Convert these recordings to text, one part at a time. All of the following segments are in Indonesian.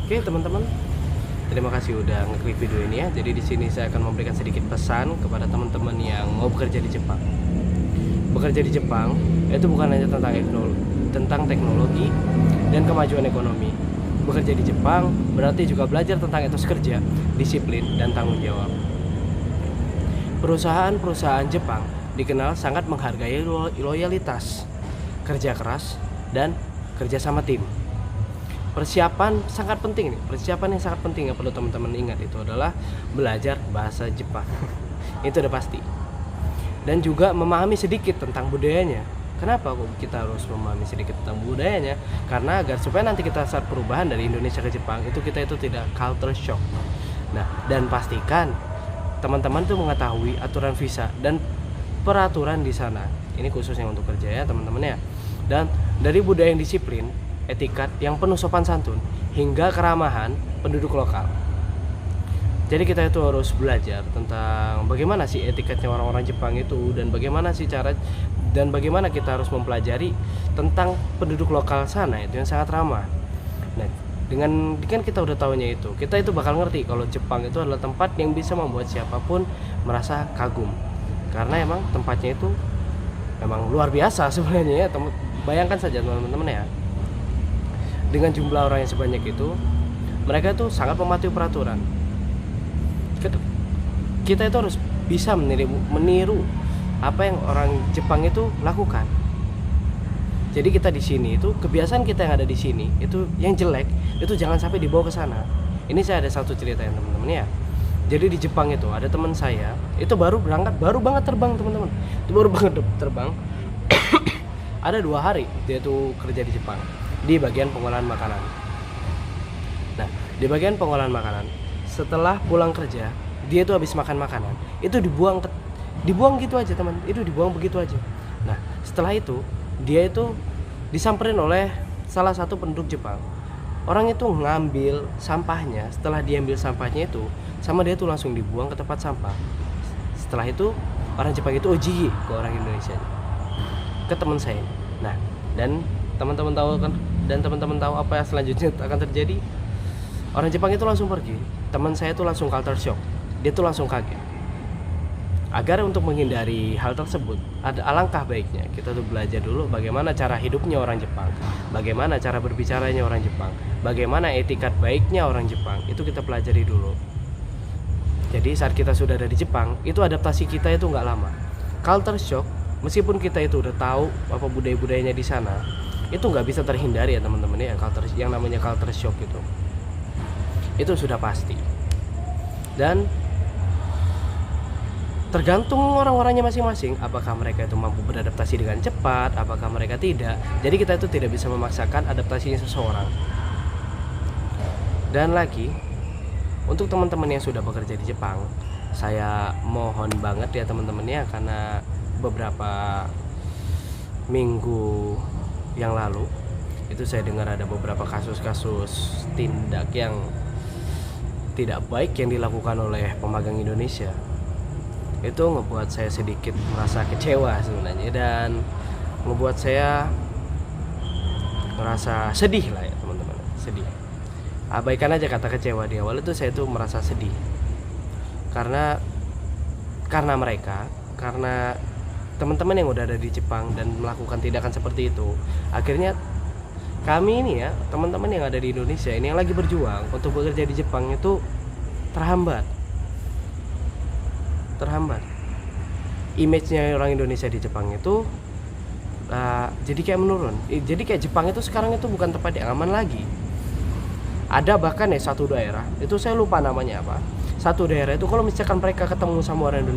Oke teman-teman, terima kasih udah ngeklik video ini ya. Jadi di sini saya akan memberikan sedikit pesan kepada teman-teman yang mau bekerja di Jepang. Bekerja di Jepang itu bukan hanya tentang teknologi dan kemajuan ekonomi. Bekerja di Jepang berarti juga belajar tentang etos kerja, disiplin, dan tanggung jawab. Perusahaan-perusahaan Jepang dikenal sangat menghargai loyalitas, kerja keras, dan kerja sama tim. Persiapan yang sangat penting yang perlu teman-teman ingat itu adalah belajar bahasa Jepang. Itu udah pasti. Dan juga memahami sedikit tentang budayanya. Kenapa kok kita harus memahami sedikit tentang budayanya? Karena agar supaya nanti kita saat perubahan dari Indonesia ke Jepang itu kita itu tidak culture shock. Nah, dan pastikan teman-teman tuh mengetahui aturan visa dan peraturan di sana. Ini khususnya untuk kerja ya teman-teman ya. Dan dari budaya yang disiplin, etikat yang penuh sopan santun, hingga keramahan penduduk lokal. Jadi kita itu harus belajar tentang bagaimana sih etikatnya orang-orang Jepang itu, dan bagaimana sih bagaimana kita harus mempelajari tentang penduduk lokal sana itu yang sangat ramah. Nah, dengan kita udah tahunya itu, kita itu bakal ngerti kalau Jepang itu adalah tempat yang bisa membuat siapapun merasa kagum. Karena emang tempatnya itu memang luar biasa sebenarnya ya. Bayangkan saja teman-teman ya. Dengan jumlah orang yang sebanyak itu, mereka itu sangat mematuhi peraturan. Kita itu harus bisa meniru apa yang orang Jepang itu lakukan. Jadi kita di sini itu kebiasaan kita yang ada di sini itu yang jelek itu jangan sampai dibawa ke sana. Ini saya ada satu cerita ya teman-teman ya. Jadi di Jepang itu ada teman saya itu baru banget terbang teman-teman. Itu baru banget terbang. Ada 2 hari dia tuh kerja di Jepang di bagian pengolahan makanan. Nah, di bagian pengolahan makanan, setelah pulang kerja, dia tuh habis makan makanan, itu dibuang gitu aja teman, itu dibuang begitu aja. Nah, setelah itu dia itu disamperin oleh salah satu penduduk Jepang. Orang itu ngambil sampahnya, setelah dia ambil sampahnya itu, sama dia tuh langsung dibuang ke tempat sampah. Setelah itu orang Jepang itu ojigi ke orang Indonesia, ke teman saya. Nah, dan teman-teman tahu apa yang selanjutnya akan terjadi. Orang Jepang itu langsung pergi. Teman saya itu langsung culture shock. Dia tuh langsung kaget. Agar untuk menghindari hal tersebut, ada alangkah baiknya kita tuh belajar dulu bagaimana cara hidupnya orang Jepang, bagaimana cara berbicaranya orang Jepang, bagaimana etikat baiknya orang Jepang. Itu kita pelajari dulu. Jadi saat kita sudah ada di Jepang, itu adaptasi kita itu nggak lama. Culture shock, meskipun kita itu udah tahu apa budaya-budayanya di sana, itu nggak bisa terhindari ya teman-teman ya. Yang namanya culture shock itu sudah pasti, dan tergantung orang-orangnya masing-masing apakah mereka itu mampu beradaptasi dengan cepat, apakah mereka tidak. Jadi kita itu tidak bisa memaksakan adaptasinya seseorang. Dan lagi untuk teman-teman yang sudah bekerja di Jepang, saya mohon banget ya teman-teman ya, karena beberapa minggu yang lalu itu saya dengar ada beberapa kasus-kasus tindak yang tidak baik yang dilakukan oleh pemagang Indonesia. Itu ngebuat saya sedikit merasa kecewa sebenarnya, dan ngebuat saya merasa sedih lah ya teman-teman, sedih. Abaikan aja kata kecewa di awal itu, saya tuh merasa sedih karena mereka, karena teman-teman yang udah ada di Jepang dan melakukan tindakan seperti itu, akhirnya kami ini ya, teman-teman yang ada di Indonesia ini yang lagi berjuang untuk bekerja di Jepang itu terhambat. Image-nya orang Indonesia di Jepang itu jadi kayak menurun. Jadi kayak Jepang itu sekarang itu bukan tempat yang aman lagi. Ada bahkan ya satu daerah, itu saya lupa namanya apa. Satu daerah itu kalau misalkan mereka ketemu sama orang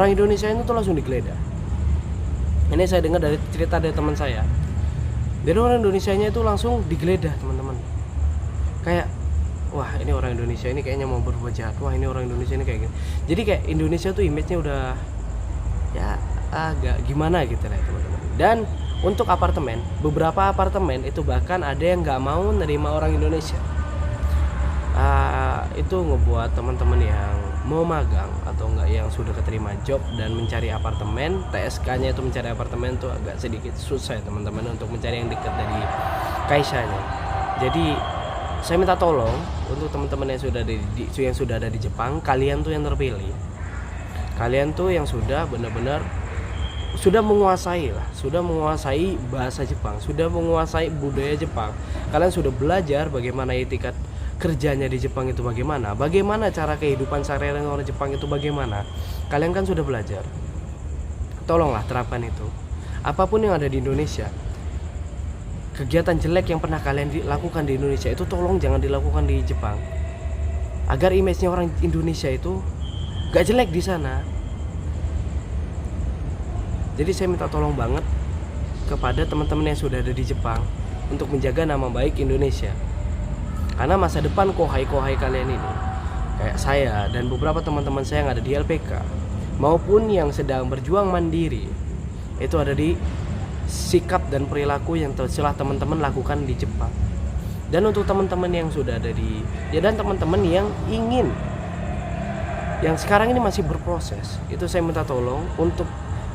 Indonesia itu tuh langsung digeledah. Ini saya dengar dari cerita dari teman saya. Jadi orang Indonesianya itu langsung digeledah teman-teman. Kayak wah ini orang Indonesia ini kayaknya mau berbuat jahat. Wah ini orang Indonesia ini kayak gini. Jadi kayak Indonesia tuh image-nya udah ya agak gimana gitu lah teman-teman. Dan untuk apartemen, beberapa apartemen itu bahkan ada yang nggak mau nerima orang Indonesia. Itu ngebuat teman-teman yang mau magang atau enggak yang sudah keterima job dan mencari apartemen, TSK-nya itu mencari apartemen tuh agak sedikit susah ya teman-teman, untuk mencari yang dekat dari kaisanya. Jadi Saya minta tolong untuk teman-teman yang sudah ada di Jepang, kalian tuh yang terpilih, kalian tuh yang sudah benar-benar sudah menguasai bahasa Jepang, sudah menguasai budaya Jepang. Kalian sudah belajar bagaimana etikat kerjanya di Jepang itu bagaimana cara kehidupan sehari-hari orang Jepang itu bagaimana. Kalian kan sudah belajar. Tolonglah terapkan itu. Apapun yang ada di Indonesia, kegiatan jelek yang pernah kalian lakukan di Indonesia itu tolong jangan dilakukan di Jepang, agar image-nya orang Indonesia itu gak jelek di sana. Jadi saya minta tolong banget kepada teman-teman yang sudah ada di Jepang untuk menjaga nama baik Indonesia. Karena masa depan kohai kalian ini, kayak saya dan beberapa teman-teman saya yang ada di LPK maupun yang sedang berjuang mandiri, itu ada di sikap dan perilaku yang telah teman-teman lakukan di Jepang. Dan untuk teman-teman yang sudah ada dan teman-teman yang ingin, yang sekarang ini masih berproses, itu saya minta tolong untuk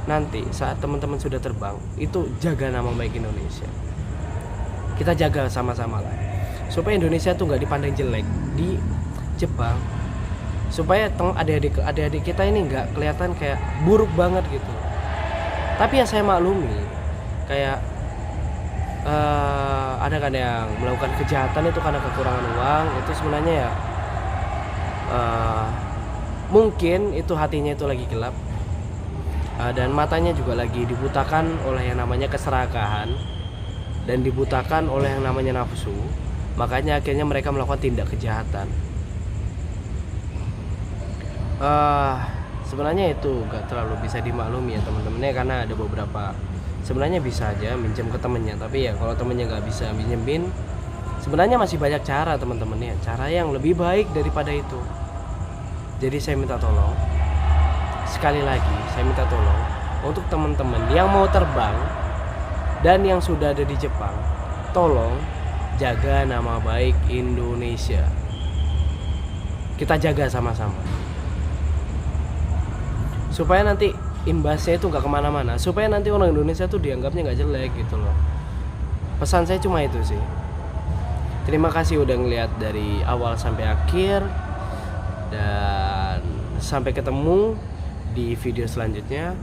nanti saat teman-teman sudah terbang, itu jaga nama baik Indonesia. Kita jaga sama-sama lah, supaya Indonesia tuh nggak dipandang jelek di Jepang, supaya adik-adik kita ini nggak kelihatan kayak buruk banget gitu. Tapi ya saya maklumi, kayak ada kan yang melakukan kejahatan itu karena kekurangan uang. Itu sebenarnya ya mungkin itu hatinya itu lagi gelap, dan matanya juga lagi dibutakan oleh yang namanya keserakahan dan dibutakan oleh yang namanya nafsu. Makanya akhirnya mereka melakukan tindak kejahatan. Sebenarnya itu gak terlalu bisa dimaklumi ya teman-temannya, karena ada beberapa sebenarnya bisa aja minjem ke temennya, tapi ya kalau temennya gak bisa minjemin, sebenarnya masih banyak cara teman-temannya, cara yang lebih baik daripada itu. Jadi saya minta tolong, sekali lagi saya minta tolong untuk teman-teman yang mau terbang dan yang sudah ada di Jepang, tolong jaga nama baik Indonesia. Kita jaga sama-sama, supaya nanti imbasnya itu nggak kemana-mana, supaya nanti orang Indonesia tuh dianggapnya nggak jelek gitu loh. Pesan saya cuma itu sih. Terima kasih udah ngeliat dari awal sampai akhir, dan sampai ketemu di video selanjutnya.